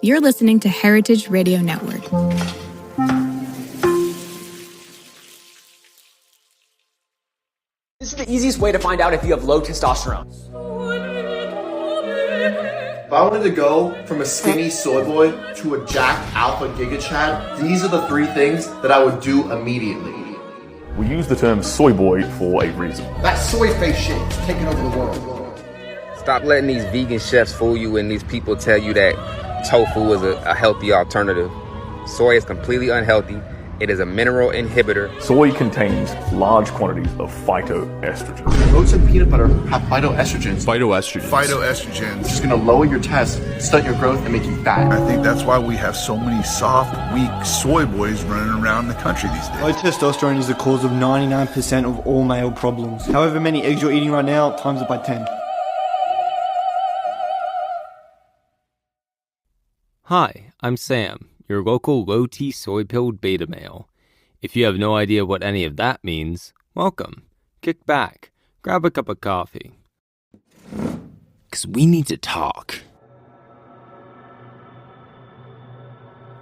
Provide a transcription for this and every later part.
You're listening to Heritage Radio Network. This is the easiest way to find out if you have low testosterone. If I wanted to go from a skinny soy boy to a jacked alpha giga chad, these are the three things that I would do immediately. We use the term soy boy for a reason. That soy face shit is taking over the world. Stop letting these vegan chefs fool you and these people tell you that tofu is a healthy alternative. Soy is completely unhealthy. It is a mineral inhibitor. Soy contains large quantities of phytoestrogens. Oats and peanut butter have phytoestrogens. Phytoestrogens. Which is going to lower your test, stunt your growth, and make you fat. I think that's why we have so many soft, weak soy boys running around the country these days. Low testosterone is the cause of 99% of all male problems. However many eggs you're eating right now, times it by 10. Hi, I'm Sam, your local low-T soy-pilled beta male. If you have no idea what any of that means, welcome. Kick back, grab a cup of coffee. 'Cause we need to talk.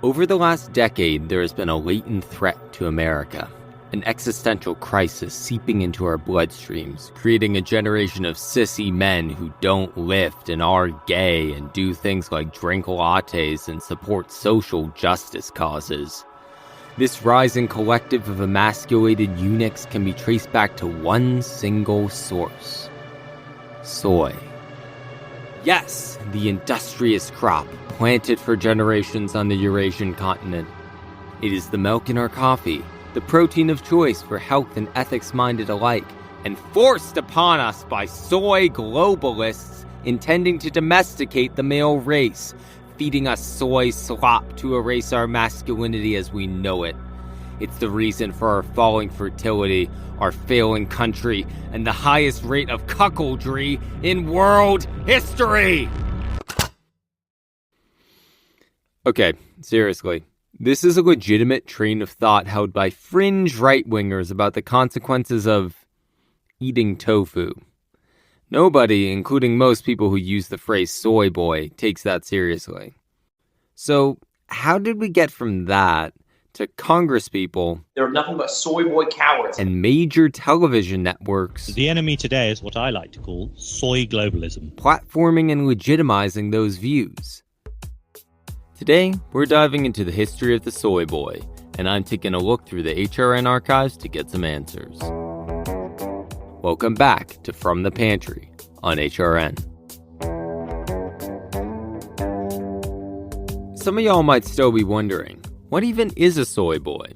Over the last decade, there has been a latent threat to America. An existential crisis seeping into our bloodstreams, creating a generation of sissy men who don't lift and are gay and do things like drink lattes and support social justice causes. This rising collective of emasculated eunuchs can be traced back to one single source: soy. Yes, the industrious crop planted for generations on the Eurasian continent. It is the milk in our coffee, the protein of choice for health and ethics-minded alike, and forced upon us by soy globalists intending to domesticate the male race, feeding us soy slop to erase our masculinity as we know it. It's the reason for our falling fertility, our failing country, and the highest rate of cuckoldry in world history! Okay, seriously. This is a legitimate train of thought held by fringe right-wingers about the consequences of eating tofu. Nobody, including most people who use the phrase soy boy, takes that seriously. So, how did we get from that to congresspeople? They're nothing but soy boy cowards. And major television networks. The enemy today is what I like to call soy globalism. Platforming and legitimizing those views. Today, we're diving into the history of the soy boy, and I'm taking a look through the HRN archives to get some answers. Welcome back to From the Pantry on HRN. Some of y'all might still be wondering, what even is a soy boy?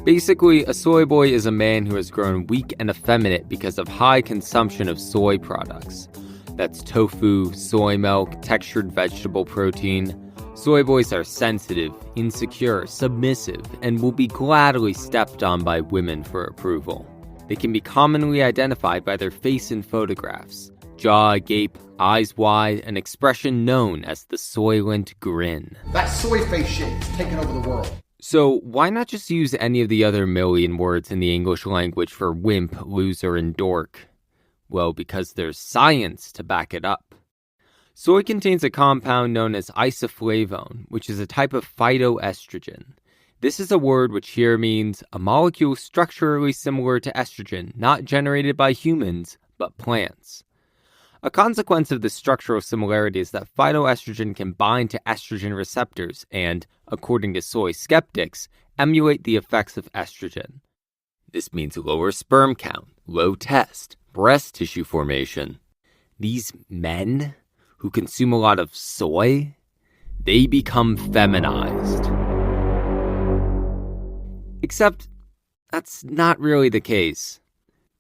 Basically, a soy boy is a man who has grown weak and effeminate because of high consumption of soy products. That's tofu, soy milk, textured vegetable protein. Soy boys are sensitive, insecure, submissive, and will be gladly stepped on by women for approval. They can be commonly identified by their face in photographs: jaw agape, eyes wide, an expression known as the Soylent grin. That soy face shit is taking over the world. So why not just use any of the other million words in the English language for wimp, loser, and dork? Well, because there's science to back it up. Soy contains a compound known as isoflavone, which is a type of phytoestrogen. This is a word which here means a molecule structurally similar to estrogen, not generated by humans, but plants. A consequence of this structural similarity is that phytoestrogen can bind to estrogen receptors and, according to soy skeptics, emulate the effects of estrogen. This means lower sperm count, low test, breast tissue formation. These men who consume a lot of soy, they become feminized. Except, that's not really the case.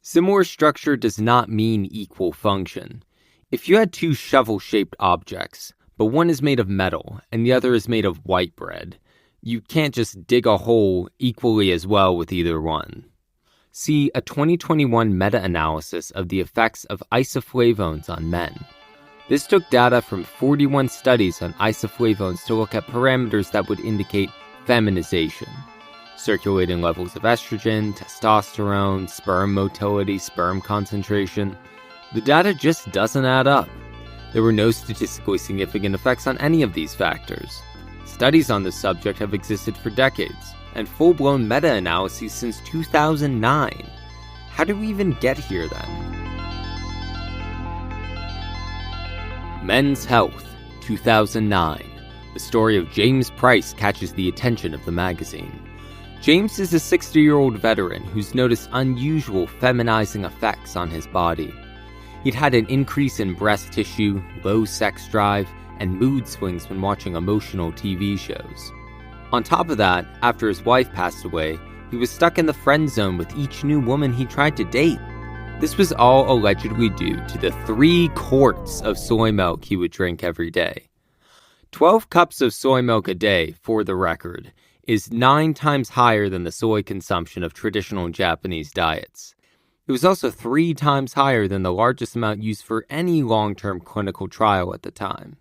Similar structure does not mean equal function. If you had two shovel-shaped objects, but one is made of metal and the other is made of white bread, you can't just dig a hole equally as well with either one. See a 2021 meta-analysis of the effects of isoflavones on men. This took data from 41 studies on isoflavones to look at parameters that would indicate feminization. Circulating levels of estrogen, testosterone, sperm motility, sperm concentration. The data just doesn't add up. There were no statistically significant effects on any of these factors. Studies on this subject have existed for decades, and full-blown meta-analyses since 2009. How did we even get here then? Men's Health, 2009. The story of James Price catches the attention of the magazine. James is a 60-year-old veteran who's noticed unusual feminizing effects on his body. He'd had an increase in breast tissue, low sex drive, and mood swings when watching emotional TV shows. On top of that, after his wife passed away, he was stuck in the friend zone with each new woman he tried to date. This was all allegedly due to the 3 quarts of soy milk he would drink every day. 12 cups of soy milk a day, for the record, is 9 times higher than the soy consumption of traditional Japanese diets. It was also 3 times higher than the largest amount used for any long-term clinical trial at the time.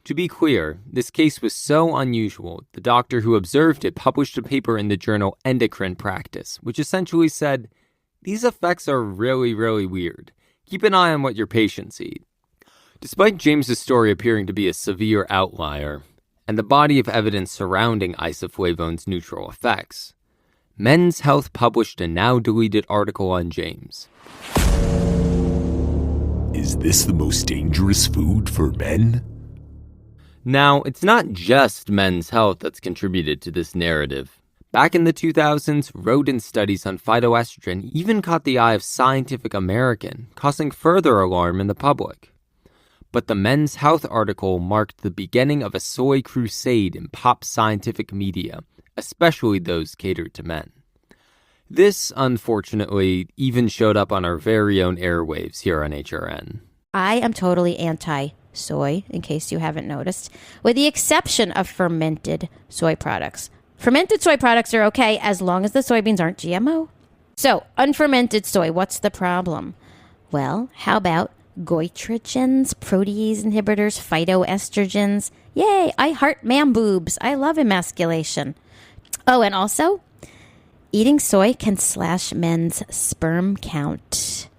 To be clear, this case was so unusual, the doctor who observed it published a paper in the journal Endocrine Practice, which essentially said, "These effects are really, really weird. Keep an eye on what your patients eat." Despite James's story appearing to be a severe outlier, and the body of evidence surrounding isoflavone's neutral effects, Men's Health published a now-deleted article on James. Is this the most dangerous food for men? Now, it's not just Men's Health that's contributed to this narrative. Back in the 2000s, rodent studies on phytoestrogen even caught the eye of Scientific American, causing further alarm in the public. But the Men's Health article marked the beginning of a soy crusade in pop scientific media, especially those catered to men. This, unfortunately, even showed up on our very own airwaves here on HRN. I am totally anti-soy, in case you haven't noticed, with the exception of fermented soy products. Fermented soy products are okay as long as the soybeans aren't GMO. So, unfermented soy, what's the problem? Well, how about goitrogens, protease inhibitors, phytoestrogens? Yay, I heart man boobs. I love emasculation. Oh, and also, eating soy can slash men's sperm count.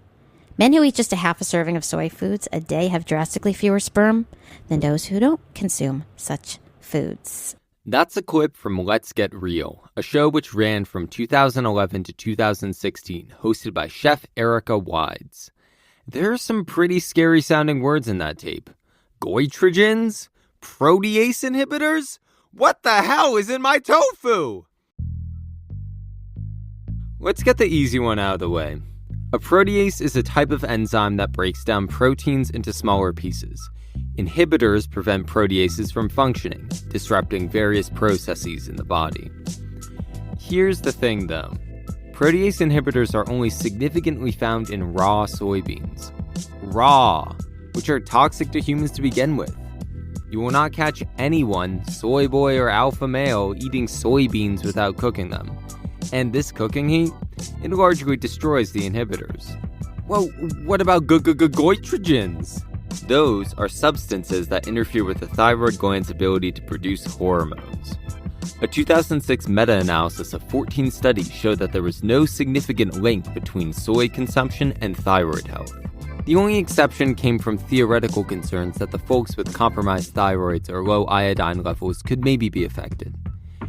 Men who eat just a half a serving of soy foods a day have drastically fewer sperm than those who don't consume such foods. That's a clip from Let's Get Real, a show which ran from 2011 to 2016, hosted by chef Erica Wides. There are some pretty scary sounding words in that tape. Goitrogens? Protease inhibitors? What the hell is in my tofu? Let's get the easy one out of the way. A protease is a type of enzyme that breaks down proteins into smaller pieces. Inhibitors prevent proteases from functioning, disrupting various processes in the body. Here's the thing though. Protease inhibitors are only significantly found in raw soybeans. Raw, which are toxic to humans to begin with. You will not catch anyone, soy boy or alpha male, eating soybeans without cooking them. And this cooking heat, it largely destroys the inhibitors. Well, what about goitrogens? Those are substances that interfere with the thyroid gland's ability to produce hormones. A 2006 meta-analysis of 14 studies showed that there was no significant link between soy consumption and thyroid health. The only exception came from theoretical concerns that the folks with compromised thyroids or low iodine levels could maybe be affected.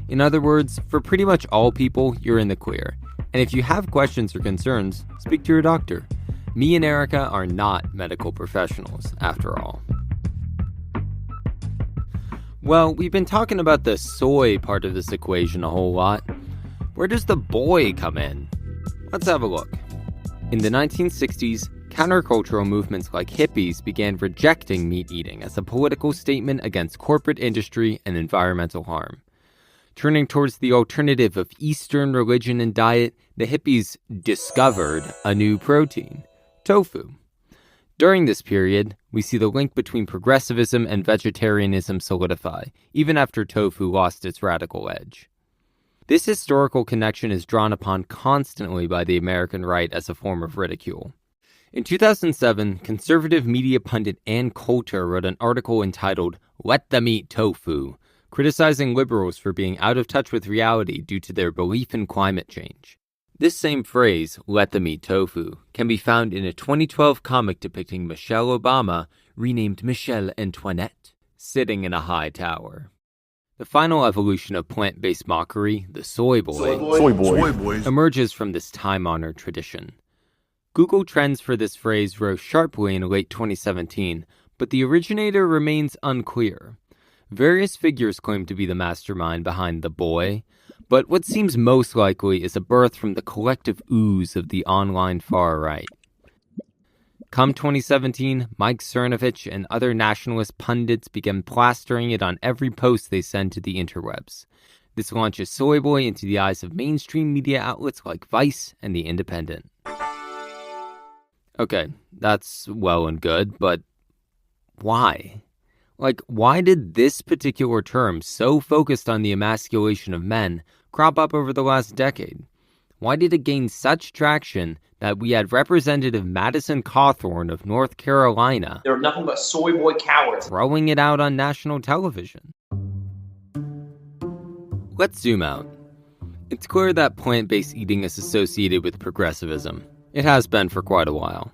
In other words, for pretty much all people, you're in the clear. And if you have questions or concerns, speak to your doctor. Me and Erica are not medical professionals, after all. Well, we've been talking about the soy part of this equation a whole lot. Where does the boy come in? Let's have a look. In the 1960s, countercultural movements like hippies began rejecting meat eating as a political statement against corporate industry and environmental harm. Turning towards the alternative of Eastern religion and diet, the hippies discovered a new protein, tofu. During this period, we see the link between progressivism and vegetarianism solidify, even after tofu lost its radical edge. This historical connection is drawn upon constantly by the American right as a form of ridicule. In 2007, conservative media pundit Ann Coulter wrote an article entitled, "Let Them Eat Tofu," criticizing liberals for being out of touch with reality due to their belief in climate change. This same phrase, "let them eat tofu," can be found in a 2012 comic depicting Michelle Obama renamed Michelle Antoinette, sitting in a high tower. The final evolution of plant-based mockery, the Soyboy, emerges from this time-honored tradition. Google Trends for this phrase rose sharply in late 2017, but the originator remains unclear. Various figures claim to be the mastermind behind the boy, but what seems most likely is a birth from the collective ooze of the online far-right. Come 2017, Mike Cernovich and other nationalist pundits began plastering it on every post they send to the interwebs. This launches Soyboy into the eyes of mainstream media outlets like Vice and The Independent. Okay, that's well and good, but why? Why did this particular term, so focused on the emasculation of men, crop up over the last decade? Why did it gain such traction that we had Representative Madison Cawthorn of North Carolina, They're nothing but soy boy cowards, throwing it out on national television? Let's zoom out. It's clear that plant-based eating is associated with progressivism. It has been for quite a while.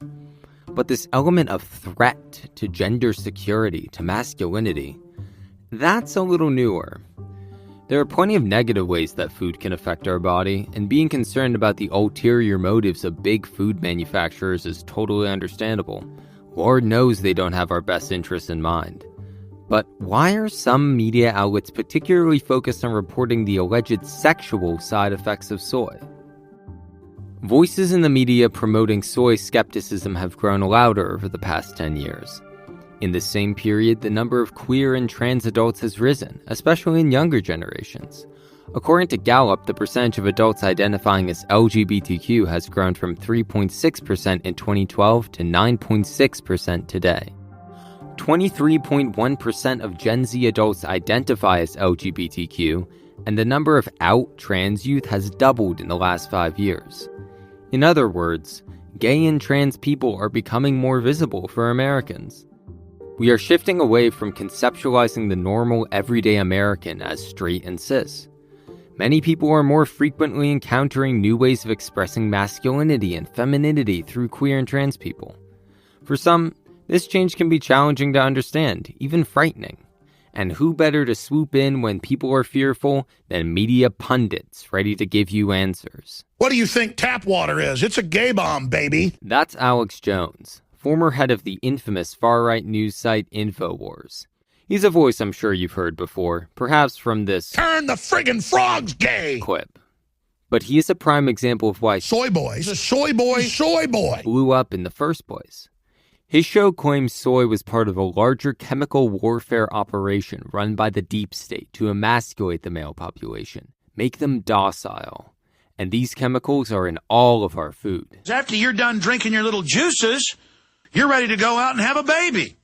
But this element of threat to gender security, to masculinity, that's a little newer. There are plenty of negative ways that food can affect our body, and being concerned about the ulterior motives of big food manufacturers is totally understandable. Lord knows they don't have our best interests in mind. But why are some media outlets particularly focused on reporting the alleged sexual side effects of soy? Voices in the media promoting soy skepticism have grown louder over the past 10 years. In the same period, the number of queer and trans adults has risen, especially in younger generations. According to Gallup, the percentage of adults identifying as LGBTQ has grown from 3.6% in 2012 to 9.6% today. 23.1% of Gen Z adults identify as LGBTQ, and the number of out trans youth has doubled in the last 5 years. In other words, gay and trans people are becoming more visible for Americans. We are shifting away from conceptualizing the normal everyday American as straight and cis. Many people are more frequently encountering new ways of expressing masculinity and femininity through queer and trans people. For some, this change can be challenging to understand, even frightening. And who better to swoop in when people are fearful than media pundits ready to give you answers? What do you think tap water is? It's a gay bomb, baby. That's Alex Jones, former head of the infamous far-right news site InfoWars. He's a voice I'm sure you've heard before, perhaps from this "Turn the friggin' frogs gay" clip. But he is a prime example of why Soyboy is a soy boy blew up in the first place. His show claims soy was part of a larger chemical warfare operation run by the deep state to emasculate the male population, make them docile. And these chemicals are in all of our food. After you're done drinking your little juices, you're ready to go out and have a baby.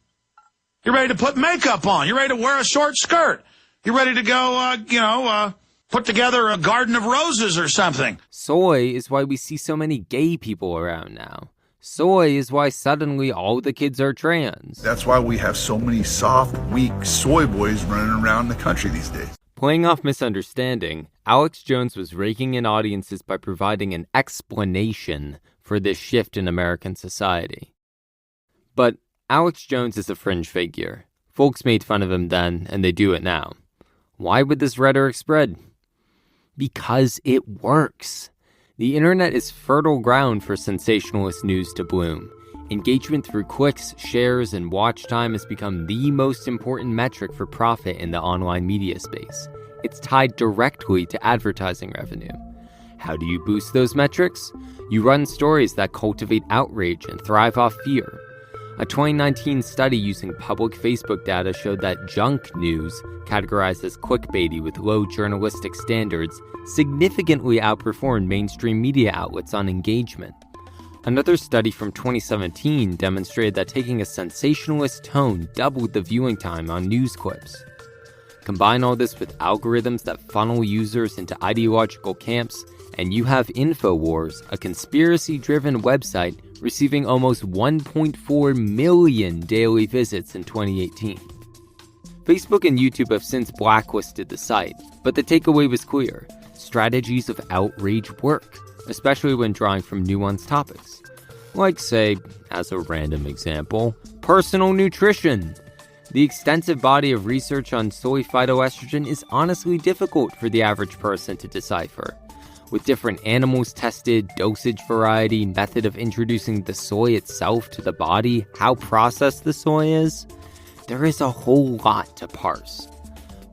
You're ready to put makeup on. You're ready to wear a short skirt. You're ready to go, put together a garden of roses or something. Soy is why we see so many gay people around now. Soy is why suddenly all the kids are trans. That's why we have so many soft, weak soy boys running around the country these days. Playing off misunderstanding, Alex Jones was raking in audiences by providing an explanation for this shift in American society. But Alex Jones is a fringe figure. Folks made fun of him then, and they do it now. Why would this rhetoric spread? Because it works. The internet is fertile ground for sensationalist news to bloom. Engagement through clicks, shares, and watch time has become the most important metric for profit in the online media space. It's tied directly to advertising revenue. How do you boost those metrics? You run stories that cultivate outrage and thrive off fear. A 2019 study using public Facebook data showed that junk news, categorized as clickbaity with low journalistic standards, significantly outperformed mainstream media outlets on engagement. Another study from 2017 demonstrated that taking a sensationalist tone doubled the viewing time on news clips. Combine all this with algorithms that funnel users into ideological camps, and you have InfoWars, a conspiracy-driven website receiving almost 1.4 million daily visits in 2018. Facebook and YouTube have since blacklisted the site, but the takeaway was clear. Strategies of outrage work, especially when drawing from nuanced topics. Like, say, as a random example, personal nutrition. The extensive body of research on soy phytoestrogen is honestly difficult for the average person to decipher. With different animals tested, dosage variety, method of introducing the soy itself to the body, how processed the soy is, there is a whole lot to parse.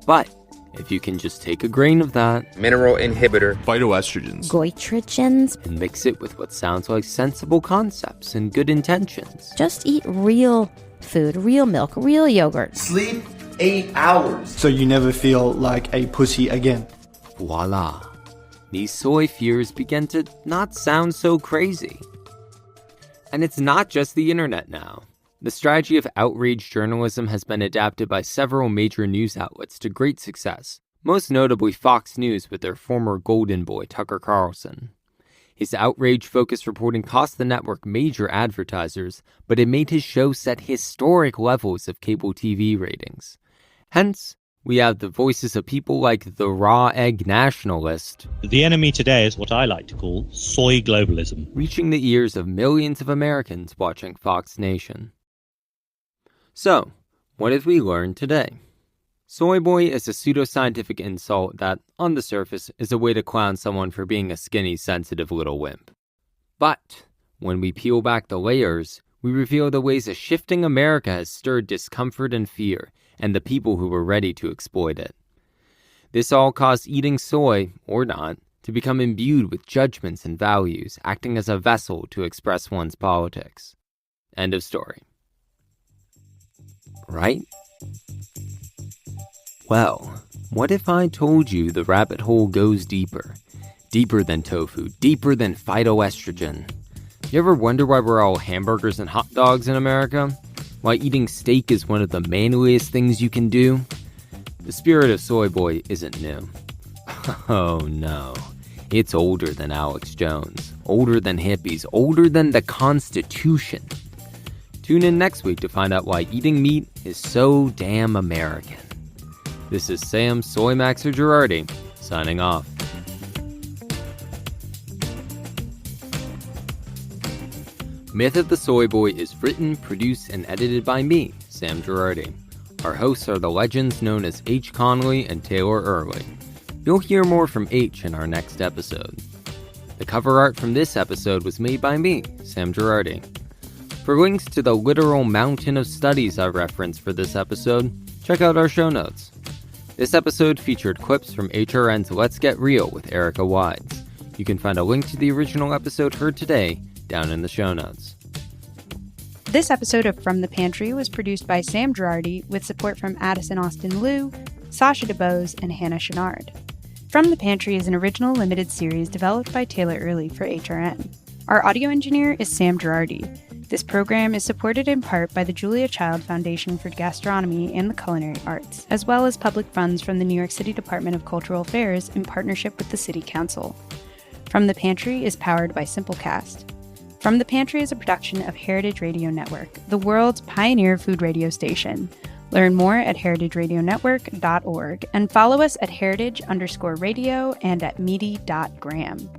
But if you can just take a grain of that mineral inhibitor, phytoestrogens, goitrogens, and mix it with what sounds like sensible concepts and good intentions, just eat real food, real milk, real yogurt. Sleep 8 hours. So you never feel like a pussy again. Voila. These soy fears begin to not sound so crazy. And it's not just the internet now. The strategy of outrage journalism has been adapted by several major news outlets to great success, most notably Fox News with their former golden boy Tucker Carlson. His outrage-focused reporting cost the network major advertisers, but it made his show set historic levels of cable TV ratings. Hence, we have the voices of people like the raw egg nationalist. The enemy today is what I like to call soy globalism, reaching the ears of millions of Americans watching Fox Nation. So, what did we learn today? Soyboy is a pseudoscientific insult that, on the surface, is a way to clown someone for being a skinny, sensitive little wimp. But, when we peel back the layers, we reveal the ways a shifting America has stirred discomfort and fear, and the people who were ready to exploit it. This all caused eating soy, or not, to become imbued with judgments and values, acting as a vessel to express one's politics. End of story. Right? Well, what if I told you the rabbit hole goes deeper? Deeper than tofu, deeper than phytoestrogen. You ever wonder why we're all hamburgers and hot dogs in America? Why eating steak is one of the manliest things you can do? The spirit of Soyboy isn't new. Oh no. It's older than Alex Jones, older than hippies, older than the Constitution. Tune in next week to find out why eating meat is so damn American. This is Sam Soymaxer Gerardi, signing off. Myth of the Soyboy is written, produced, and edited by me, Sam Gerardi. Our hosts are the legends known as H. Conley and Taylor Early. You'll hear more from H in our next episode. The cover art from this episode was made by me, Sam Gerardi. For links to the literal mountain of studies I referenced for this episode, check out our show notes. This episode featured clips from HRN's Let's Get Real with Erica Wides. You can find a link to the original episode heard today down in the show notes. This episode of From the Pantry was produced by Sam Gerardi with support from Addison Austin Liu, Sasha DeBose, and Hannah Chenard. From the Pantry is an original limited series developed by Taylor Early for HRN. Our audio engineer is Sam Gerardi. This program is supported in part by the Julia Child Foundation for Gastronomy and the Culinary Arts, as well as public funds from the New York City Department of Cultural Affairs in partnership with the City Council. From the Pantry is powered by Simplecast. From the Pantry is a production of Heritage Radio Network, the world's pioneer food radio station. Learn more at heritageradionetwork.org and follow us at heritage_radio and at meaty.gram.